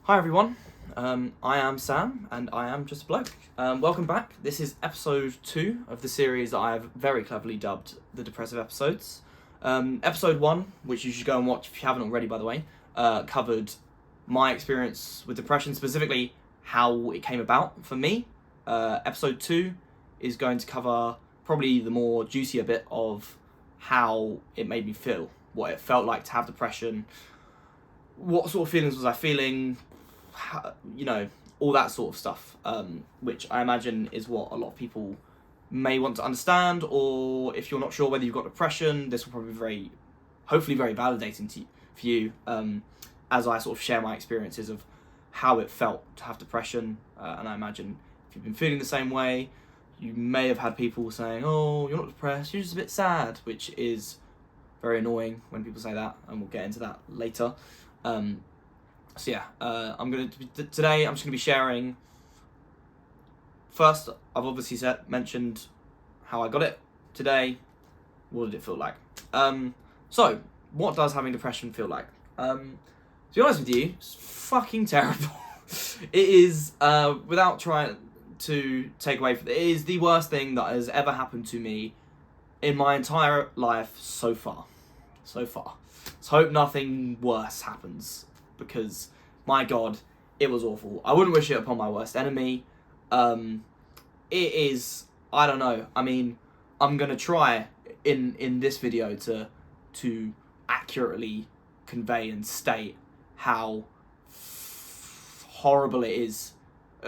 Hi everyone, I am Sam and I am just a bloke. Welcome back. This is episode 2 of the series that I have very cleverly dubbed the depressive episodes. Episode 1, which you should go and watch if you haven't already by the way, covered my experience with depression, specifically how it came about for me. Episode 2 is going to cover probably the more juicier bit of how it made me feel, what it felt like to have depression, what sort of feelings was I feeling, all that sort of stuff, which I imagine is what a lot of people may want to understand, or if you're not sure whether you've got depression, this will probably be hopefully very validating for you, as I sort of share my experiences of how it felt to have depression, and I imagine if you've been feeling the same way, you may have had people saying, oh, you're not depressed, you're just a bit sad, which is very annoying when people say that, and we'll get into that later. Today I'm just gonna be sharing. First, I've obviously mentioned how I got it. Today, what did it feel like? So what does having depression feel like? To be honest with you, it's fucking terrible. It is, without trying to take away from it, it is the worst thing that has ever happened to me in my entire life so far. Let's hope nothing worse happens, because my god, it was awful. I wouldn't wish it upon my worst enemy. It is, I don't know, I mean, I'm gonna try in this video to accurately convey and state how horrible it is,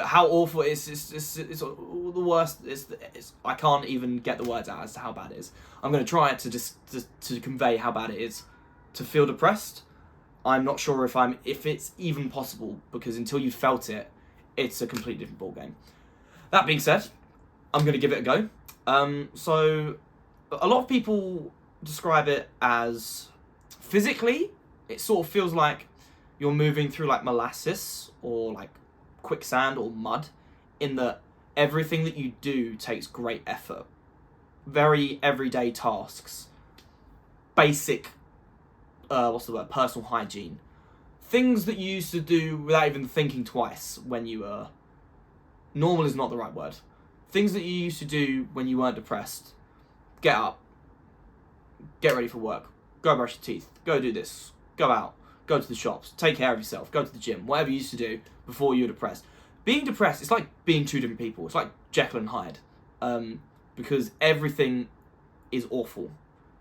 how awful it is. It's the worst. I can't even get the words out as to how bad it is. I'm going to try to convey how bad it is to feel depressed. I'm not sure if it's even possible, because until you felt it, it's a completely different ballgame. That being said, I'm going to give it a go. So a lot of people describe it as physically, it sort of feels like you're moving through like molasses or like quicksand or mud, in that everything that you do takes great effort. Very everyday tasks. Basic, personal hygiene. Things that you used to do without even thinking twice when you were... Normal is not the right word. Things that you used to do when you weren't depressed. Get up. Get ready for work. Go brush your teeth. Go do this. Go out. Go to the shops. Take care of yourself. Go to the gym. Whatever you used to do before you were depressed. Being depressed, it's like being two different people. It's like Jekyll and Hyde. Because everything is awful.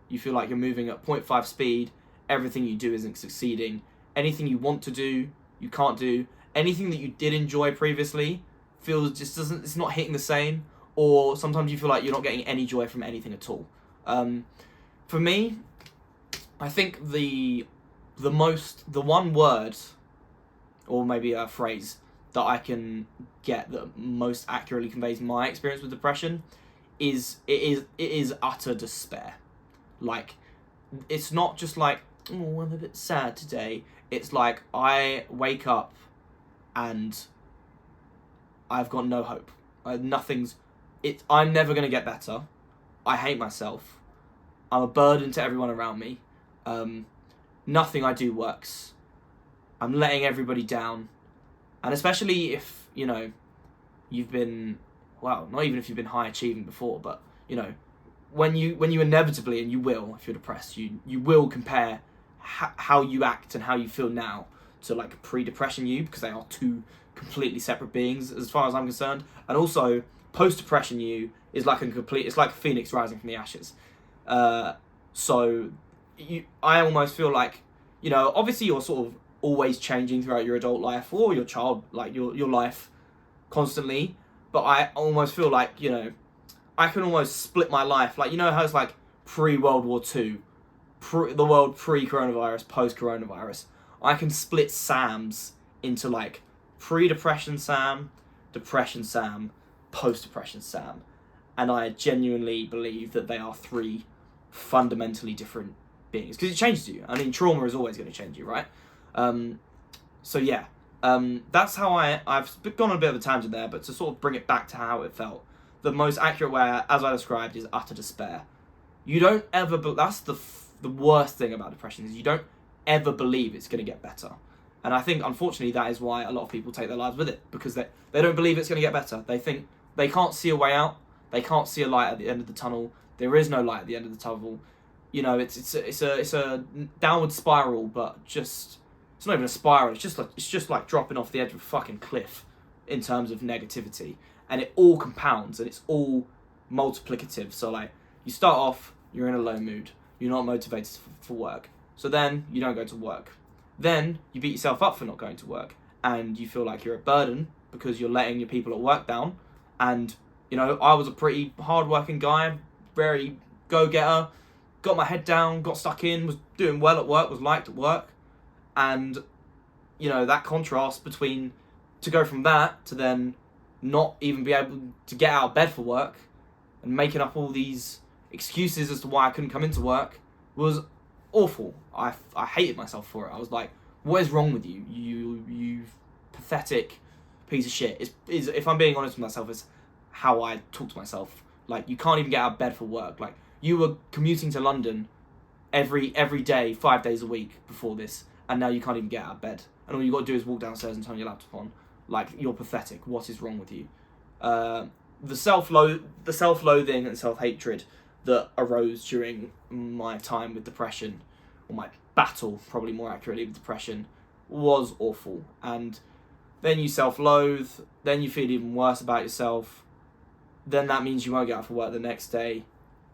You feel like you're moving at 0.5 speed. Everything you do isn't succeeding. Anything you want to do, you can't do. Anything that you did enjoy previously it's not hitting the same. Or sometimes you feel like you're not getting any joy from anything at all. For me, I think the one word, or maybe a phrase, that I can get that most accurately conveys my experience with depression is utter despair. Like, it's not just like, oh, I'm a bit sad today. It's like I wake up and I've got no hope. I'm never gonna get better. I hate myself. I'm a burden to everyone around me. Nothing I do works. I'm letting everybody down. And especially if, you've been, well, not even if you've been high achieving before, but, when you inevitably, and you will, if you're depressed, you will compare how you act and how you feel now to like pre-depression you, because they are two completely separate beings as far as I'm concerned. And also, post-depression you is like it's like a phoenix rising from the ashes. I almost feel like, obviously you're sort of always changing throughout your adult life or your child, like your life constantly. But I almost feel like, I can almost split my life. Like, how it's like pre-World War II, the world pre-coronavirus, post-coronavirus. I can split Sams into like pre-depression Sam, depression Sam, post-depression Sam. And I genuinely believe that they are three fundamentally different beings, because it changes you. I mean, trauma is always going to change you, right? That's how I've gone on a bit of a tangent there, but to sort of bring it back to how it felt, the most accurate way, as I described, is utter despair. You don't ever, that's the worst thing about depression, is you don't ever believe it's going to get better. And I think, unfortunately, that is why a lot of people take their lives with it, because they don't believe it's going to get better. They think they can't see a way out. They can't see a light at the end of the tunnel. There is no light at the end of the tunnel. You know, it's a downward spiral, but just it's not even a spiral. It's just like dropping off the edge of a fucking cliff in terms of negativity, and it all compounds and it's all multiplicative. So like, you start off, you're in a low mood. You're not motivated for work. So then you don't go to work. Then you beat yourself up for not going to work, and you feel like you're a burden because you're letting your people at work down. And you know, I was a pretty hard-working guy, very go-getter, got my head down, got stuck in, was doing well at work, was liked at work. And, you know, that contrast between, to go from that to then not even be able to get out of bed for work and making up all these excuses as to why I couldn't come into work was awful. I hated myself for it. I was like, what is wrong with you? You pathetic piece of shit. Is if I'm being honest with myself, it's how I talk to myself. Like, you can't even get out of bed for work. Like, you were commuting to London every day, 5 days a week before this, and now you can't even get out of bed. And all you got to do is walk downstairs and turn your laptop on. Like, you're pathetic. What is wrong with you? The self-loathing and self-hatred that arose during my time with depression, or my battle, probably more accurately, with depression, was awful. And then you self-loathe, then you feel even worse about yourself, then that means you won't get out for work the next day,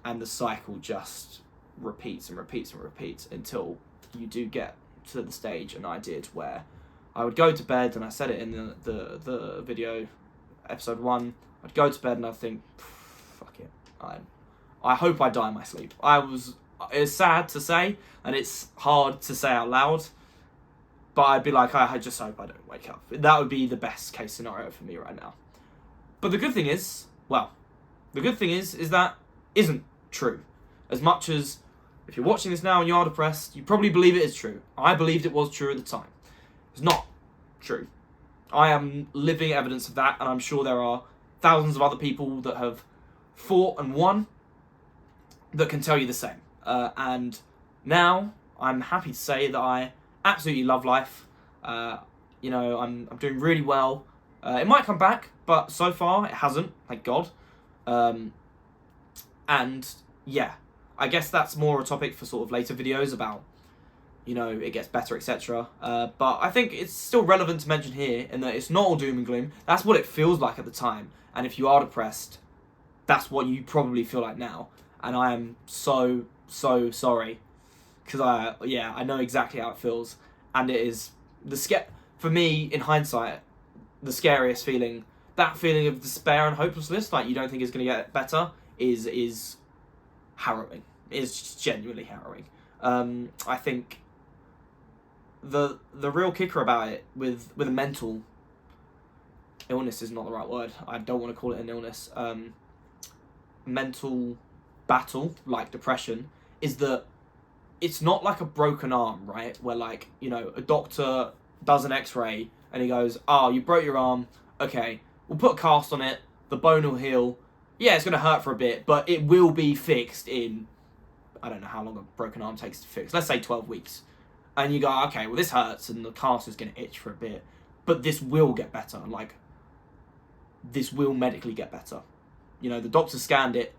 and the cycle just repeats and repeats and repeats until you do get to the stage, and I did, where I would go to bed, and I said it in the video, episode 1, I'd go to bed and I'd think, fuck it, I hope I die in my sleep. It's sad to say, and it's hard to say out loud, but I'd be like, I just hope I don't wake up. That would be the best case scenario for me right now. But the good thing is that isn't true. As much as, if you're watching this now and you are depressed, you probably believe it is true. I believed it was true at the time. It's not true. I am living evidence of that, and I'm sure there are thousands of other people that have fought and won that can tell you the same. And now I'm happy to say that I absolutely love life. You know, I'm doing really well. It might come back, but so far it hasn't, thank God. And yeah, I guess that's more a topic for sort of later videos about, you know, it gets better, etc. But I think it's still relevant to mention here in that it's not all doom and gloom. That's what it feels like at the time. And if you are depressed, that's what you probably feel like now. And I am so sorry, because I know exactly how it feels, and it is for me, in hindsight, the scariest feeling. That feeling of despair and hopelessness, like you don't think it's going to get better, is harrowing. It's genuinely harrowing. I think the real kicker about it with a mental illness is not the right word. I don't want to call it an illness. Mental battle, like depression, is that it's not like a broken arm, right? Where, like, you know, a doctor does an x-ray and he goes, oh, you broke your arm, okay, we'll put a cast on it, the bone will heal, yeah, it's going to hurt for a bit, but it will be fixed in, I don't know how long a broken arm takes to fix, let's say 12 weeks. And you go, okay, well, this hurts and the cast is going to itch for a bit, but this will get better, like, this will medically get better. You know, the doctor scanned it,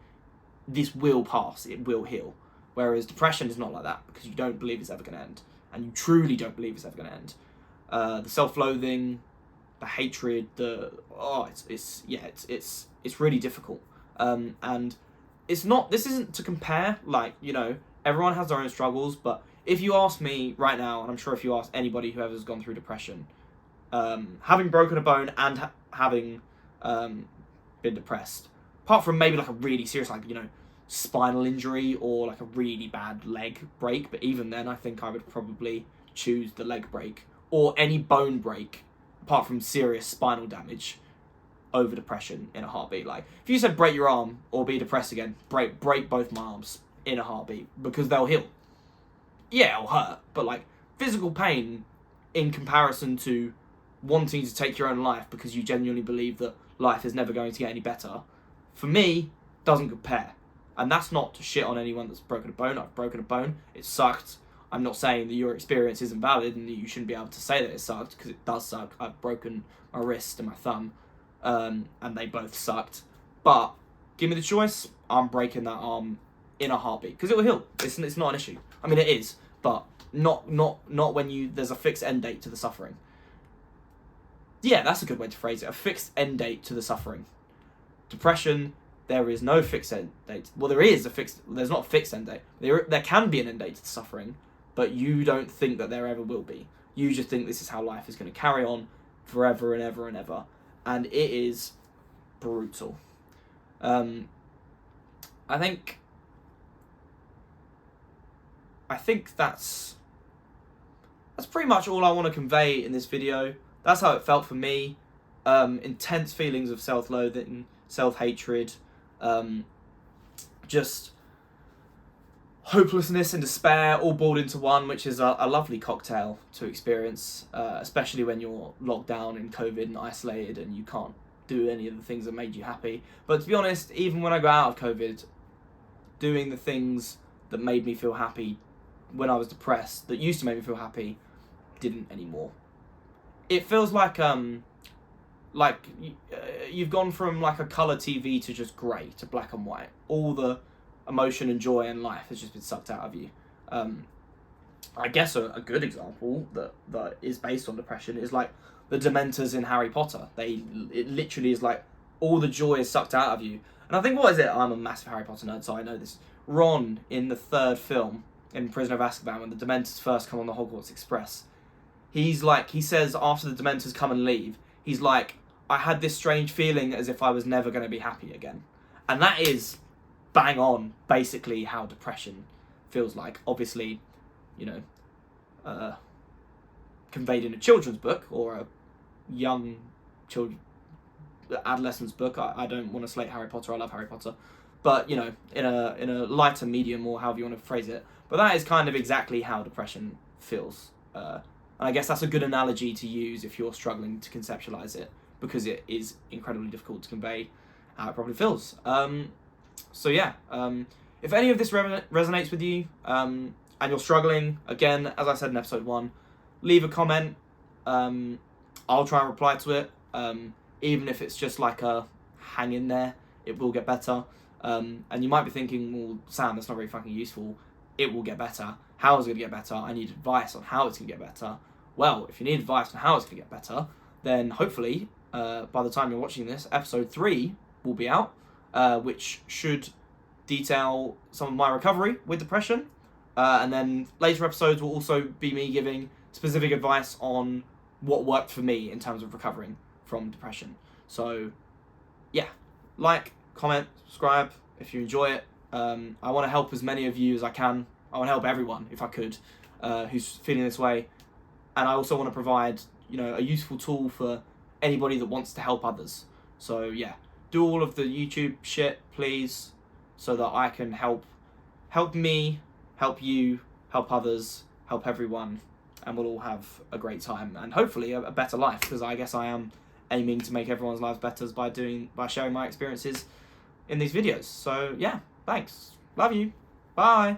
this will pass, it will heal. Whereas depression is not like that, because you don't believe it's ever going to end. And you truly don't believe it's ever going to end. The self-loathing, the hatred, it's really difficult. And this isn't to compare, like, you know, everyone has their own struggles, but if you ask me right now, and I'm sure if you ask anybody who has gone through depression, having broken a bone and having been depressed, apart from maybe like a really serious, like, you know, spinal injury or like a really bad leg break, but even then I think I would probably choose the leg break or any bone break apart from serious spinal damage over depression in a heartbeat. Like, if you said break your arm or be depressed again, break both my arms in a heartbeat, because they'll heal. Yeah, it'll hurt, but like physical pain in comparison to wanting to take your own life because you genuinely believe that life is never going to get any better, for me, doesn't compare. And that's not to shit on anyone that's broken a bone. I've broken a bone. It sucked. I'm not saying that your experience isn't valid and that you shouldn't be able to say that it sucked, because it does suck. I've broken my wrist and my thumb, and they both sucked. But give me the choice, I'm breaking that arm in a heartbeat, because it will heal. It's not an issue. I mean, it is, but not when there's a fixed end date to the suffering. Yeah, that's a good way to phrase it. A fixed end date to the suffering. Depression, there is no fixed end date. Well, there's not a fixed end date. There can be an end date to the suffering, but you don't think that there ever will be. You just think this is how life is going to carry on forever and ever and ever. And it is brutal. I think that's pretty much all I want to convey in this video. That's how it felt for me. Intense feelings of self-loathing, self-hatred, just hopelessness and despair all boiled into one, which is a lovely cocktail to experience, especially when you're locked down in COVID and isolated and you can't do any of the things that made you happy. But to be honest, even when I got out of COVID, doing the things that made me feel happy when I was depressed, that used to make me feel happy, didn't anymore. It feels like you've gone from like a colour TV to just grey to black and white. All the emotion and joy in life has just been sucked out of you. I guess a good example that is based on depression is like the Dementors in Harry Potter. It literally is like all the joy is sucked out of you. And I think, what is it? I'm a massive Harry Potter nerd, so I know this. Ron, in the third film, in Prisoner of Azkaban, when the Dementors first come on the Hogwarts Express, he says after the Dementors come and leave, he's like, I had this strange feeling as if I was never going to be happy again. And that is bang on, basically, how depression feels like. Obviously, conveyed in a children's book or a young adolescent's book. I don't want to slate Harry Potter. I love Harry Potter. But, in a lighter medium, or however you want to phrase it. But that is kind of exactly how depression feels. And I guess that's a good analogy to use if you're struggling to conceptualize it, because it is incredibly difficult to convey how it probably feels. So yeah, if any of this resonates with you, and you're struggling, again, as I said in episode 1, leave a comment. I'll try and reply to it. Even if it's just like a hang in there, it will get better. And you might be thinking, well, Sam, that's not very fucking useful. It will get better. How is it going to get better? I need advice on how it's going to get better. Well, if you need advice on how it's going to get better, then hopefully, by the time you're watching this, episode 3 will be out, which should detail some of my recovery with depression. And then later episodes will also be me giving specific advice on what worked for me in terms of recovering from depression. So, yeah, like, comment, subscribe if you enjoy it. I want to help as many of you as I can. I want to help everyone, if I could, who's feeling this way. And I also want to provide, a useful tool for anybody that wants to help others. So, yeah, do all of the YouTube shit, please, so that I can help me, help you, help others, help everyone, and we'll all have a great time and hopefully a better life, because I guess I am aiming to make everyone's lives better by sharing my experiences in these videos. So yeah, thanks. Love you. Bye.